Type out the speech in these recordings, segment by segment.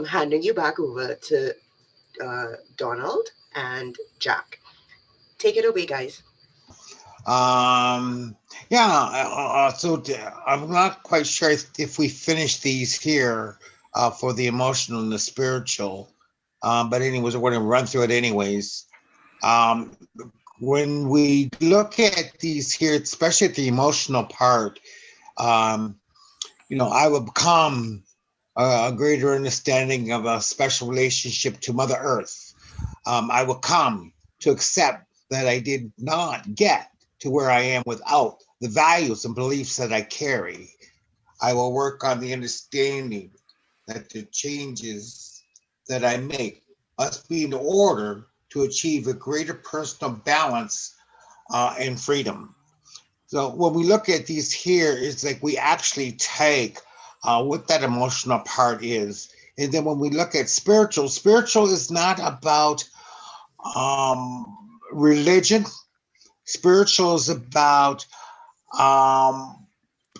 I'm handing you back over to Donald and Jack. Take it away, guys. Yeah, I'm not quite sure if we finish these here for the emotional and the spiritual. But anyways, we're going to run through it anyways. Um, when we look at these here, especially at the emotional part, um, I will become a greater understanding of a special relationship to Mother Earth. I will come to accept that I did not get to where I am without the values and beliefs that I carry. I will work on the understanding that the changes that I make must be in order to achieve a greater personal balance and freedom. So when we look at these here, it's like we actually take what that emotional part is. And then when we look at spiritual, spiritual is not about religion. Spiritual is about um,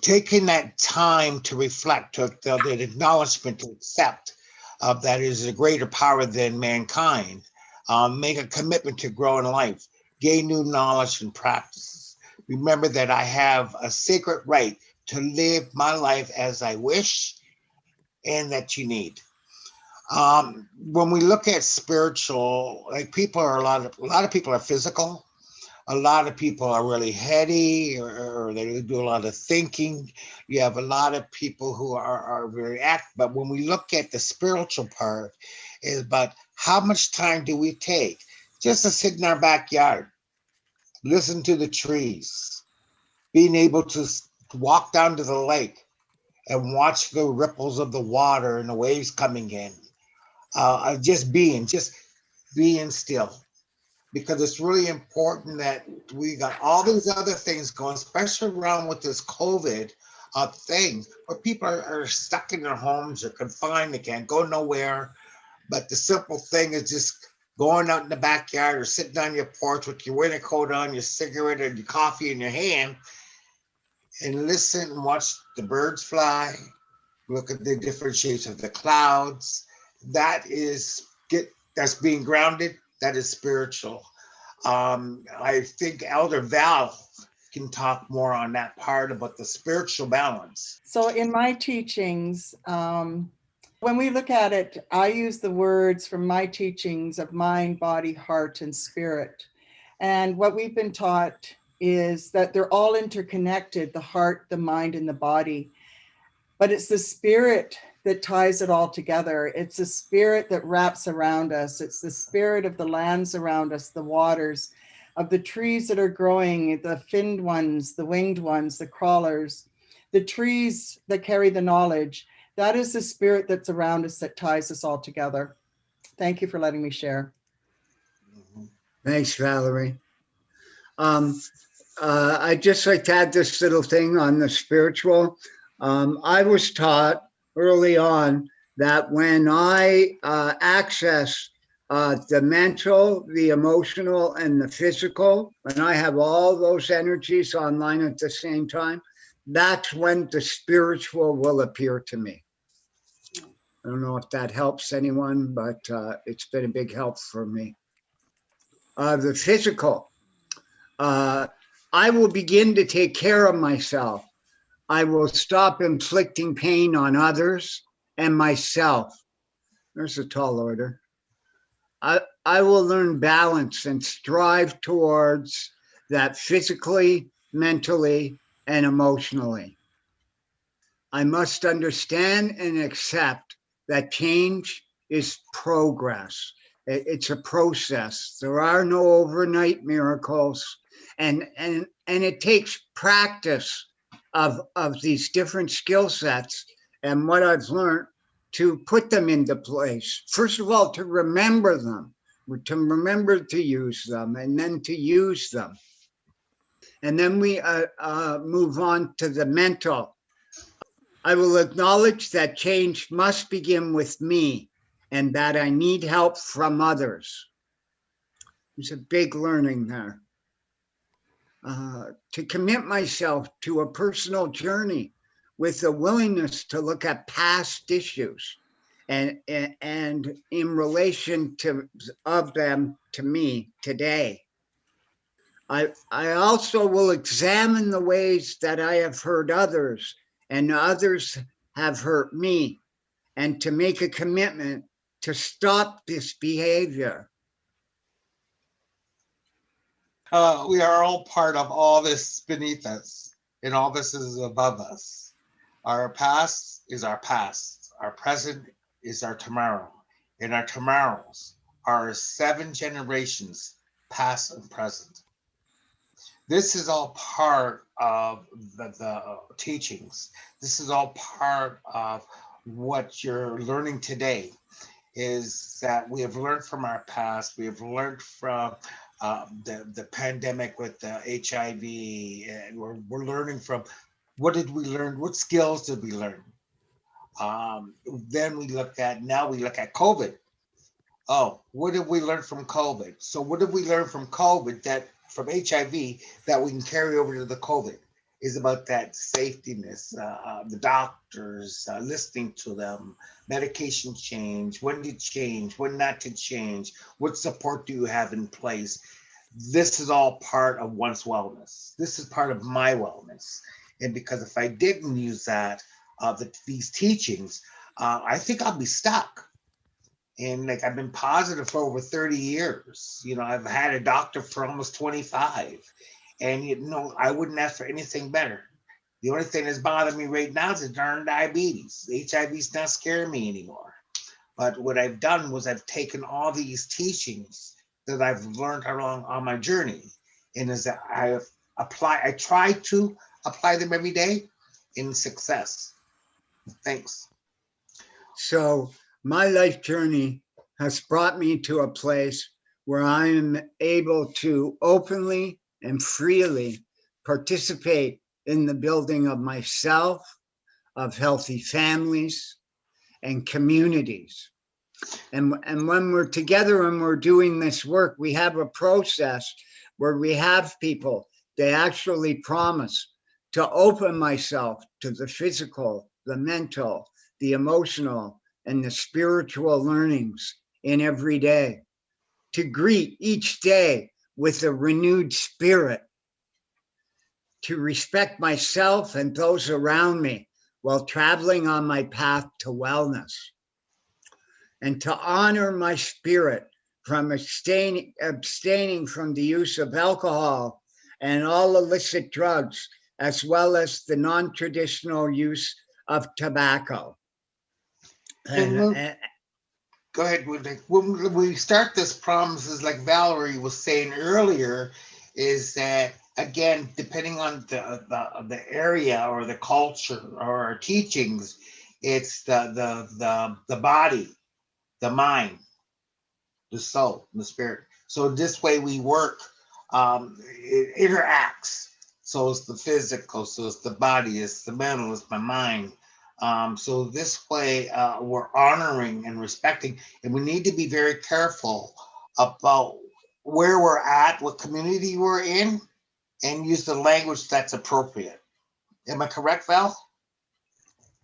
taking that time to reflect, to the acknowledgement, to accept that is a greater power than mankind. Make a commitment to grow in life, gain new knowledge and practices. Remember that I have a sacred right to live my life as I wish and that you need. When we look at spiritual, like people are a lot of people are physical. A lot of people are really heady or they do a lot of thinking. You have a lot of people who are very active. But when we look at the spiritual part, is about how much time do we take just to sit in our backyard, listen to the trees, being able to walk down to the lake and watch the ripples of the water and the waves coming in. Just being still, because it's really important that we got all these other things going, especially around with this COVID thing, where people are stuck in their homes or confined, they can't go nowhere. But the simple thing is just going out in the backyard or sitting on your porch with your winter coat on, your cigarette or your coffee in your hand, and listen and watch the birds fly, look at the different shapes of the clouds. That is that's being grounded. That is spiritual. I think Elder Val can talk more on that part about the spiritual balance. So in my teachings, when we look at it, I use the words from my teachings of mind, body, heart, and spirit. And what we've been taught is that they're all interconnected, the heart, the mind, and the body. But it's the spirit that ties it all together. It's the spirit that wraps around us. It's the spirit of the lands around us, the waters, of the trees that are growing, the finned ones, the winged ones, the crawlers, the trees that carry the knowledge. That is the spirit that's around us that ties us all together. Thank you for letting me share. Thanks, Valerie. I'd just like to add this little thing on the spiritual. I was taught early on that when I access the mental, the emotional, and the physical, when I have all those energies online at the same time, that's when the spiritual will appear to me. I don't know if that helps anyone, but it's been a big help for me. The physical, I will begin to take care of myself. I will stop inflicting pain on others and myself. There's a tall order. I will learn balance and strive towards that physically, mentally, and emotionally. I must understand and accept that change is progress. It's a process. There are no overnight miracles, and it takes practice of these different skill sets and what I've learned to put them into place. First of all, to remember them, to remember to use them, and then to use them. And then we move on to the mental. I will acknowledge that change must begin with me and that I need help from others. There's a big learning there. To commit myself to a personal journey with a willingness to look at past issues and in relation to of them to me today. I also will examine the ways that I have hurt others and others have hurt me, and to make a commitment to stop this behavior. We are all part of all this beneath us, and all this is above us. Our past is our past. Our present is our tomorrow. And our tomorrows are 7 generations, past and present. This is all part of the teachings. This is all part of what you're learning today, is that we have learned from our past. We have learned from the pandemic with the HIV, and we're learning from what did we learn? What skills did we learn? Then we look at COVID. Oh, what did we learn from COVID? So what did we learn from COVID from HIV that we can carry over to the COVID? Is about that safetyness, the doctors, listening to them, medication change, when to change, when not to change, what support do you have in place? This is all part of one's wellness. This is part of my wellness. And because if I didn't use that, these teachings, I think I'll be stuck. And like I've been positive for over 30 years. I've had a doctor for almost 25. And I wouldn't ask for anything better. The only thing that's bothering me right now is the darn diabetes. HIV's not scaring me anymore. But what I've done was I've taken all these teachings that I've learned along on my journey, and as I try to apply them every day in success. Thanks. So my life journey has brought me to a place where I am able to openly and freely participate in the building of myself, of healthy families and communities. And when we're together and we're doing this work, we have a process where we have people, they actually promise to open myself to the physical, the mental, the emotional, and the spiritual learnings in every day, to greet each day with a renewed spirit, to respect myself and those around me while traveling on my path to wellness, and to honor my spirit from abstaining from the use of alcohol and all illicit drugs, as well as the non-traditional use of tobacco. Go ahead. When we start this promises, like Valerie was saying earlier, is that again, depending on the area or the culture or our teachings, it's the body, the mind, the soul, and the spirit. So this way we work, it interacts. So it's the physical, so it's the body, it's the mental, it's my mind. So this way we're honoring and respecting, and we need to be very careful about where we're at, what community we're in, and use the language that's appropriate. Am I correct, Val?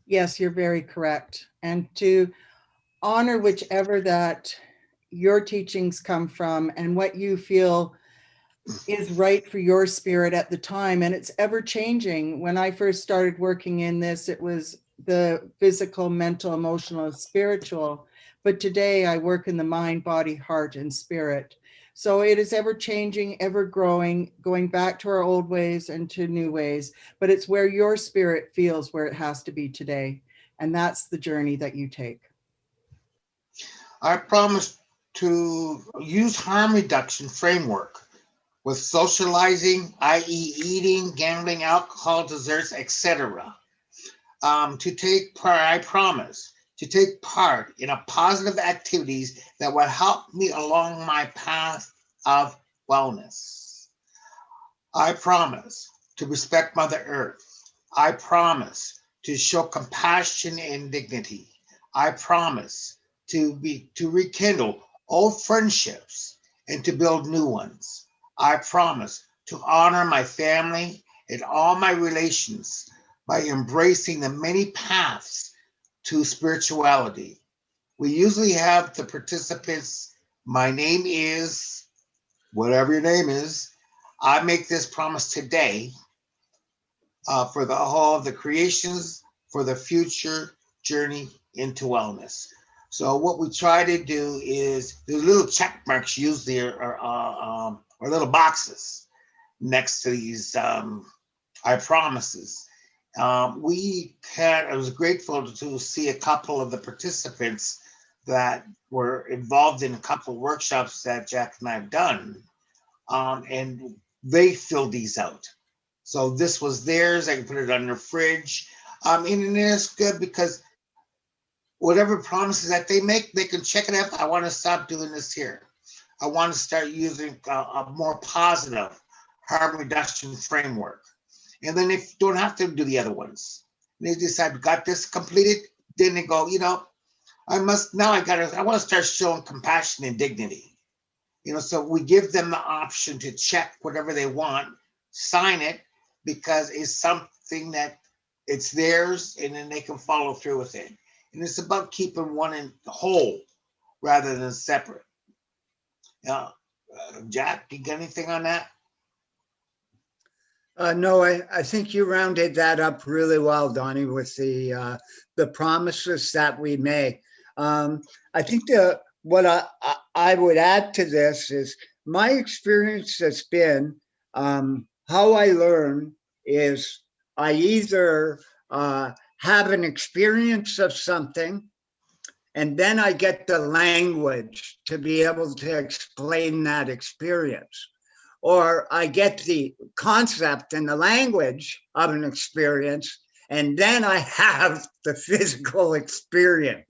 Yes, you're very correct. And to honor whichever that your teachings come from and what you feel is right for your spirit at the time. And it's ever changing. When I first started working in this, it was the physical, mental, emotional, and spiritual. But today I work in the mind, body, heart, and spirit. So it is ever changing, ever growing, going back to our old ways and to new ways. But it's where your spirit feels where it has to be today. And that's the journey that you take. I promise to use harm reduction framework with socializing, i.e. eating, gambling, alcohol, desserts, etc. I promise to take part in a positive activities that will help me along my path of wellness. I promise to respect Mother Earth. I promise to show compassion and dignity. I promise to rekindle old friendships and to build new ones. I promise to honor my family and all my relations by embracing the many paths to spirituality. We usually have the participants, my name is, whatever your name is, I make this promise today for the whole of the creations for the future journey into wellness. So what we try to do is the little check marks usually are little boxes next to these I promises. I was grateful to see a couple of the participants that were involved in a couple of workshops that Jack and I have done, and they filled these out. So this was theirs. I can put it on their fridge. And it's good because whatever promises that they make, they can check it out. I want to stop doing this here. I want to start using a more positive harm reduction framework. And then if you don't have to do the other ones, they decide, got this completed, then they go, I want to start showing compassion and dignity. So we give them the option to check whatever they want, sign it, because it's something that it's theirs, and then they can follow through with it. And it's about keeping one in whole rather than separate. Jack, you got anything on that? No, I think you rounded that up really well, Donnie, with the promises that we make. I think what I would add to this is my experience has been how I learn is I either have an experience of something, and then I get the language to be able to explain that experience. Or I get the concept and the language of an experience, and then I have the physical experience.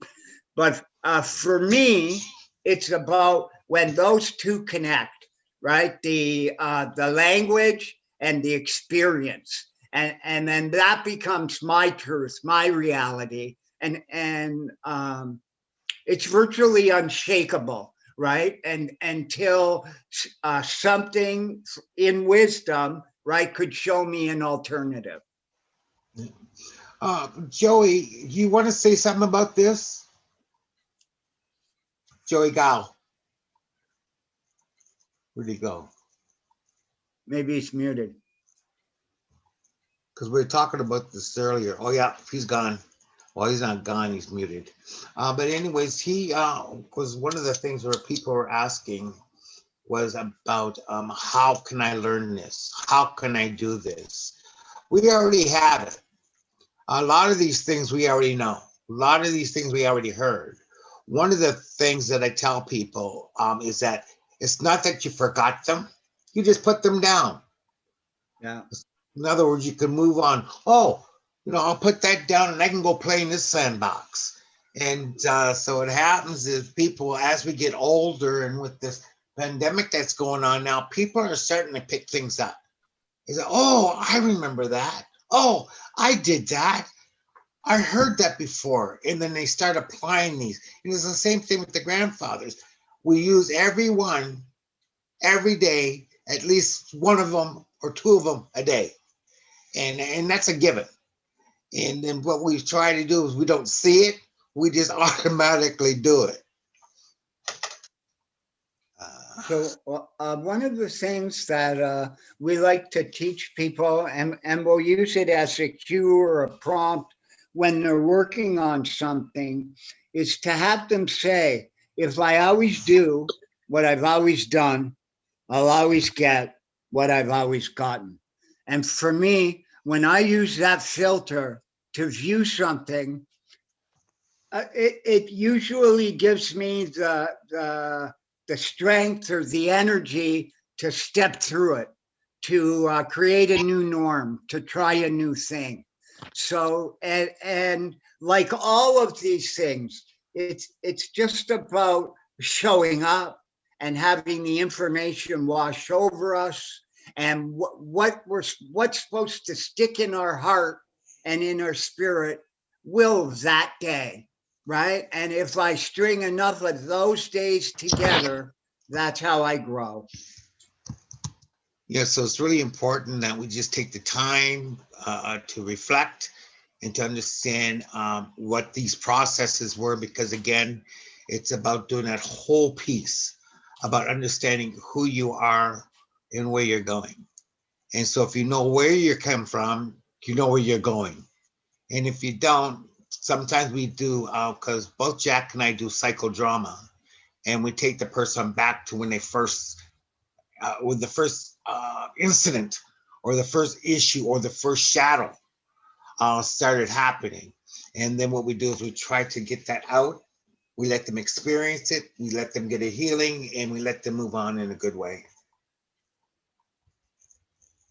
But for me, it's about when those two connect, right? The language and the experience. And then that becomes my truth, my reality. And it's virtually unshakable, right? And until something in wisdom, right, could show me an alternative. Joey, you want to say something about this? Joey Gao. Where'd he go? Maybe he's muted. Because we were talking about this earlier. Oh yeah, he's gone. Well, he's not gone, he's muted. But anyways, he was one of the things where people were asking was about how can I learn this? How can I do this? We already have it. A lot of these things we already know. A lot of these things we already heard. One of the things that I tell people is that it's not that you forgot them, you just put them down. Yeah. In other words, you can move on. Oh, I'll put that down and I can go play in this sandbox. And so what happens is people, as we get older and with this pandemic that's going on now, people are starting to pick things up. They say, oh, I remember that. Oh, I did that. I heard that before. And then they start applying these. And it's the same thing with the grandfathers. We use every one every day, at least one of them or two of them a day. And that's a given. And then what we try to do is we don't see it. We just automatically do it. So one of the things that we like to teach people, and we'll use it as a cue or a prompt when they're working on something, is to have them say, if I always do what I've always done, I'll always get what I've always gotten. And for me, when I use that filter to view something, it usually gives me the strength or the energy to step through it, to create a new norm, to try a new thing. So, and like all of these things, it's just about showing up and having the information wash over us, and what's supposed to stick in our heart and in our spirit will that day. Right. And if I string enough of those days together, that's how I grow. Yeah, so it's really important that we just take the time to reflect and to understand what these processes were, because again, it's about doing that whole piece, about understanding who you are and where you're going. And so if you know where you're coming from, you know where you're going. And if you don't, sometimes we do, because both Jack and I do psychodrama, and we take the person back to when they first, with the first incident or the first issue or the first shadow started happening. And then what we do is we try to get that out. We let them experience it. We let them get a healing, and we let them move on in a good way.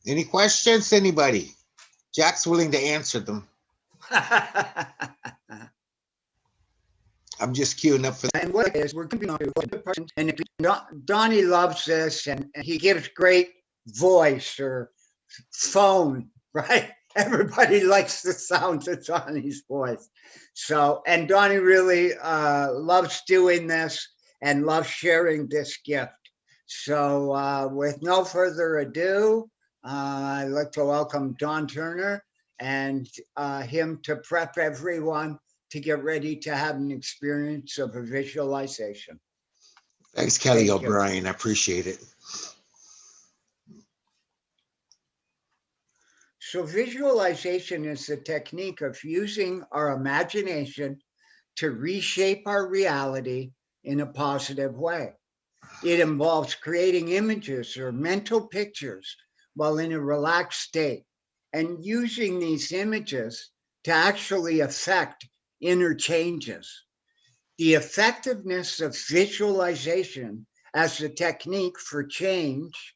Any questions, anybody? Jack's willing to answer them. I'm just queuing up for that. And what it is, we're going to be the person. And if Donnie loves this, and he gives great voice or phone, right? Everybody likes the sound of Donnie's voice. So, and Donnie really loves doing this and loves sharing this gift. So, with no further ado, I'd like to welcome Don Turner and him to prep everyone to get ready to have an experience of a visualization. Thanks, Kelly Thank you. O'Brien. I appreciate it. So visualization is the technique of using our imagination to reshape our reality in a positive way. It involves creating images or mental pictures while in a relaxed state and using these images to actually affect inner changes. The effectiveness of visualization as a technique for change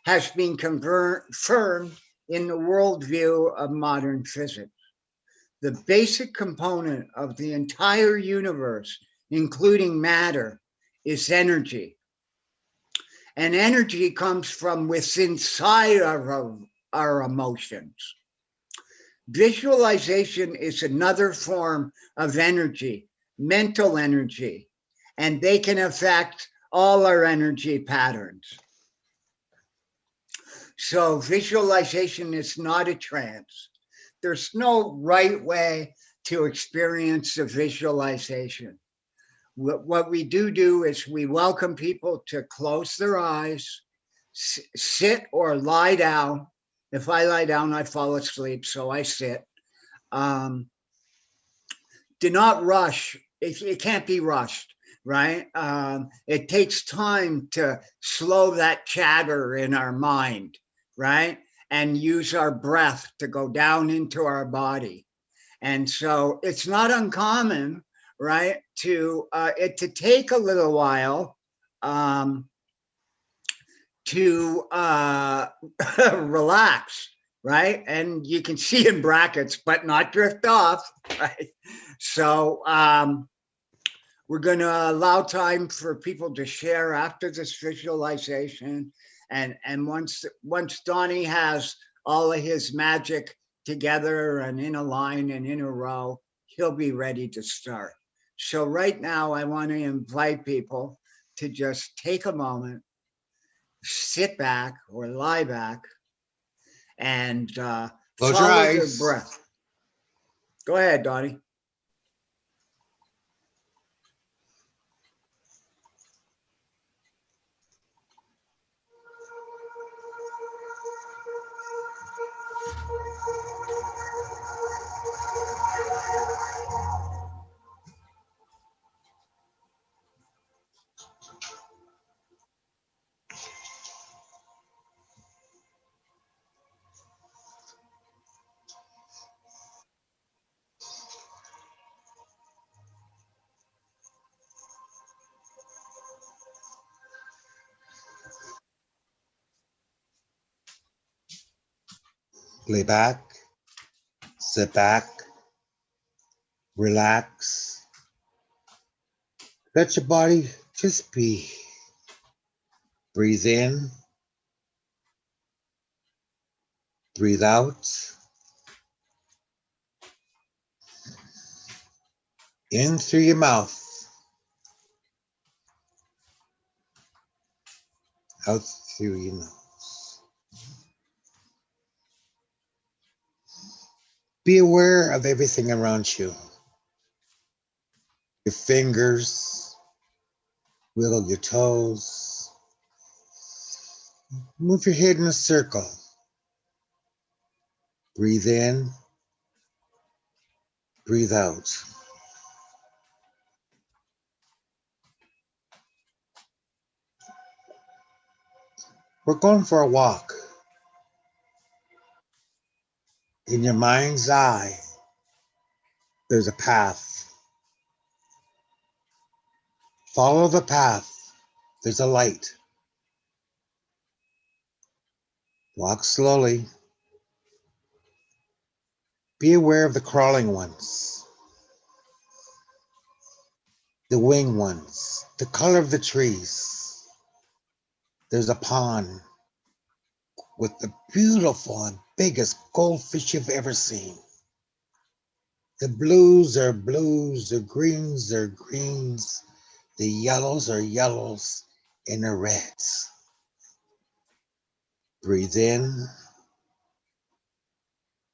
has been confirmed in the worldview of modern physics. The basic component of the entire universe, including matter, is energy. And energy comes from within inside our emotions. Visualization is another form of energy, mental energy, and they can affect all our energy patterns. So visualization is not a trance. There's no right way to experience a visualization. What we do is we welcome people to close their eyes, sit or lie down. If I lie down, I fall asleep, so I sit. Do not rush. It can't be rushed, right? It takes time to slow that chatter in our mind, right? And use our breath to go down into our body. And so it's not uncommon, right, to take a little while to relax, right? And you can see in brackets, but not drift off, right? So we're going to allow time for people to share after this visualization. And once Donnie has all of his magic together and in a line and in a row, he'll be ready to start. So right now, I want to invite people to just take a moment, sit back or lie back, and Close your follow eyes. your breath. Go ahead, Donnie. Lay back, sit back, relax. Let your body just be. Breathe in, breathe out. In through your mouth, out through your nose. Be aware of everything around you. Your fingers, wiggle your toes. Move your head in a circle. Breathe in, breathe out. We're going for a walk. In your mind's eye, there's a path. Follow the path. There's a light. Walk slowly. Be aware of the crawling ones, the winged ones, the color of the trees. There's a pond with the beautiful and biggest goldfish you've ever seen. The blues are blues, the greens are greens, the yellows are yellows, and the reds. Breathe in,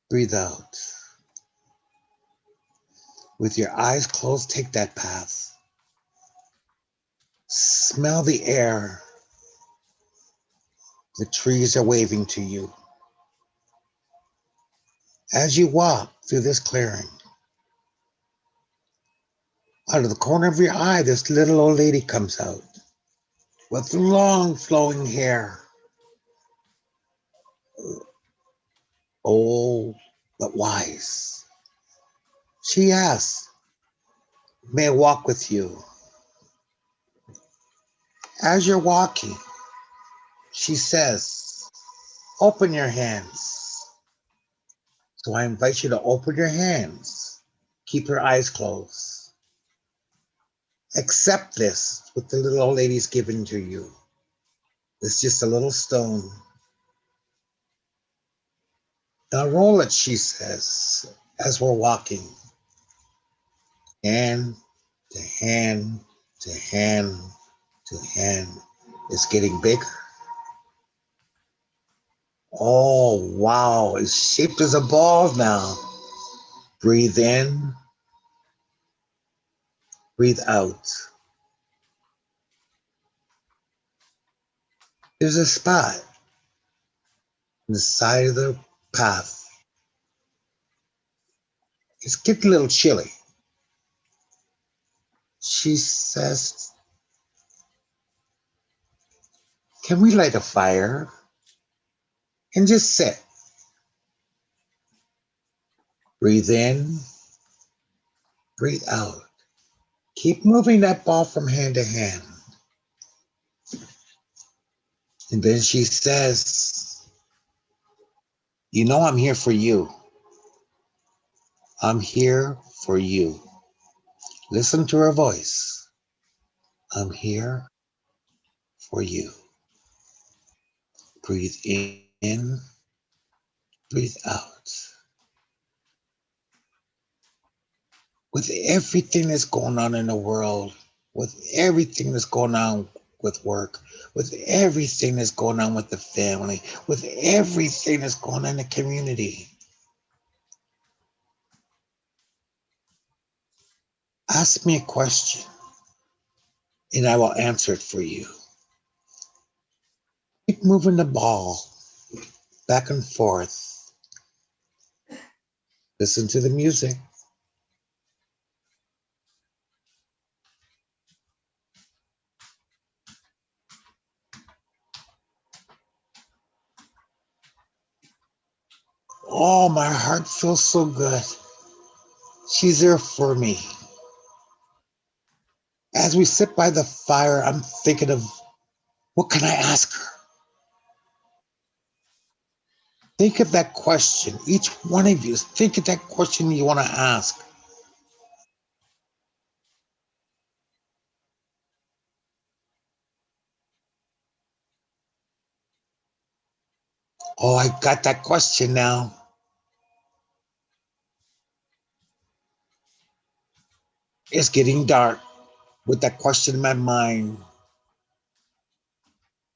breathe out. With your eyes closed, take that path. Smell the air. The trees are waving to you. As you walk through this clearing, out of the corner of your eye, this little old lady comes out with long flowing hair. Old but wise. She asks, may I walk with you? As you're walking, she says, open your hands. So I invite you to open your hands. Keep your eyes closed. Accept this, what the little old lady's given to you. It's just a little stone. Now roll it, she says, as we're walking. Hand to hand to hand to hand. It's getting bigger. Oh, wow. It's shaped as a ball now. Breathe in, breathe out. There's a spot on the side of the path. It's getting a little chilly. She says, can we light a fire and just sit? Breathe in, breathe out. Keep moving that ball from hand to hand. And then she says, you know I'm here for you. I'm here for you. Listen to her voice. I'm here for you. Breathe in, breathe out. With everything that's going on in the world, with everything that's going on with work, with everything that's going on with the family, with everything that's going on in the community, ask me a question and I will answer it for you. Keep moving the ball back and forth. Listen to the music. Oh, my heart feels so good. She's there for me. As we sit by the fire, I'm thinking of what can I ask her? Think of that question. Each one of you, think of that question you want to ask. Oh, I got that question now. It's getting dark with that question in my mind.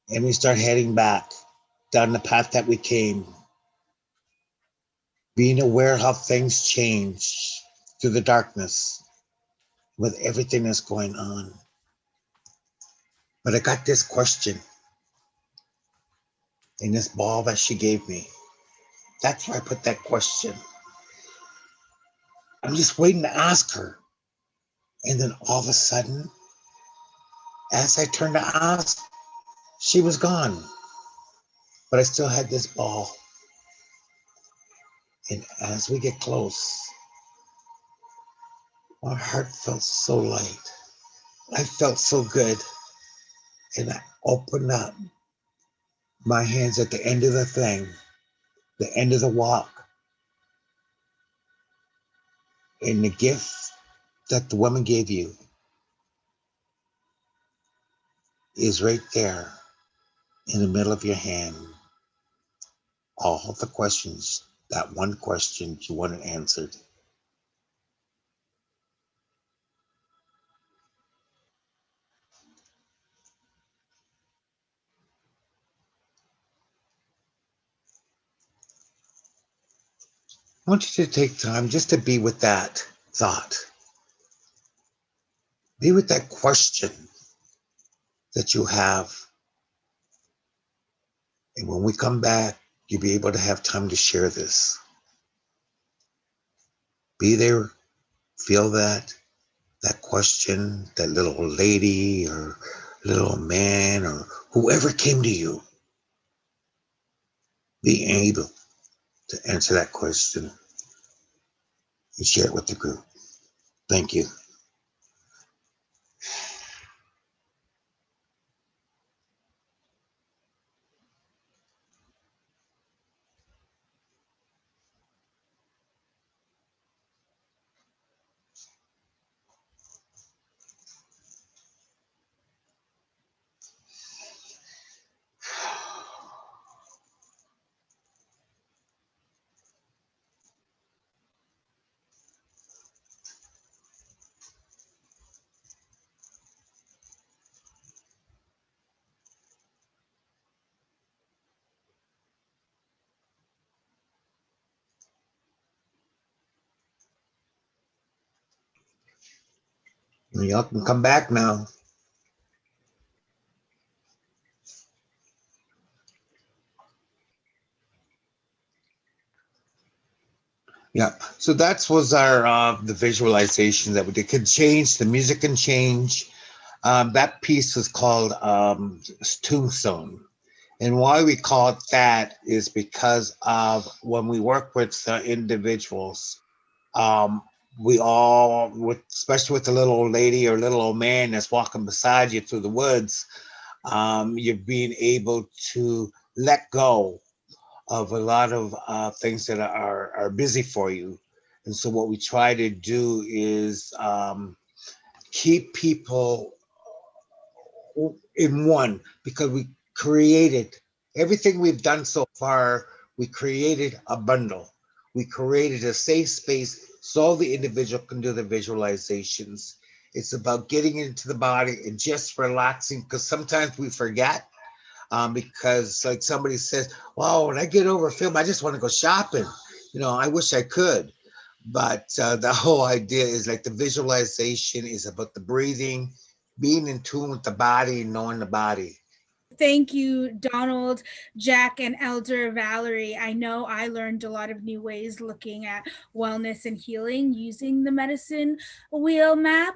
And we start heading back down the path that we came. being aware how things change through the darkness with everything that's going on. But I got this question in this ball that she gave me. That's where I put that question. I'm just waiting to ask her. And then all of a sudden, as I turned to ask, she was gone. But I still had this ball. And as we get close, my heart felt so light. I felt so good. And I opened up my hands at the end of the thing, the end of the walk. And the gift that the woman gave you is right there in the middle of your hand. All the questions, that one question you wanted answered. I want you to take time just to be with that thought. Be with that question that you have. And when we come back, you'll be able to have time to share this. Be there, feel that question, that little old lady or little old man or whoever came to you. Be able to answer that question and share it with the group. Thank you. Y'all can come back now. Yeah, so that was our the visualization that we did. Could change, the music can change. That piece was called Tombstone. And why we call it that is because of when we work with individuals, um, we all, especially with the little old lady or little old man that's walking beside you through the woods, you're being able to let go of a lot of things that are busy for you. And so what we try to do is keep people in one, because we created everything we've done so far. We created a bundle. We created a safe space so the individual can do the visualizations. It's about getting into the body and just relaxing, because sometimes we forget. Because like somebody says, wow, when I get over a film, I just want to go shopping. I wish I could. But the whole idea is like the visualization is about the breathing, being in tune with the body, knowing the body. Thank you, Donald, Jack, and Elder Valerie. I know I learned a lot of new ways looking at wellness and healing using the medicine wheel map.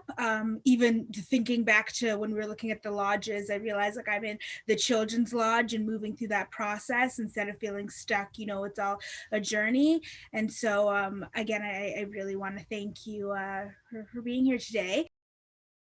Even thinking back to when we were looking at the lodges, I realized like I'm in the children's lodge and moving through that process instead of feeling stuck. It's all a journey. And so again, I really want to thank you for being here today.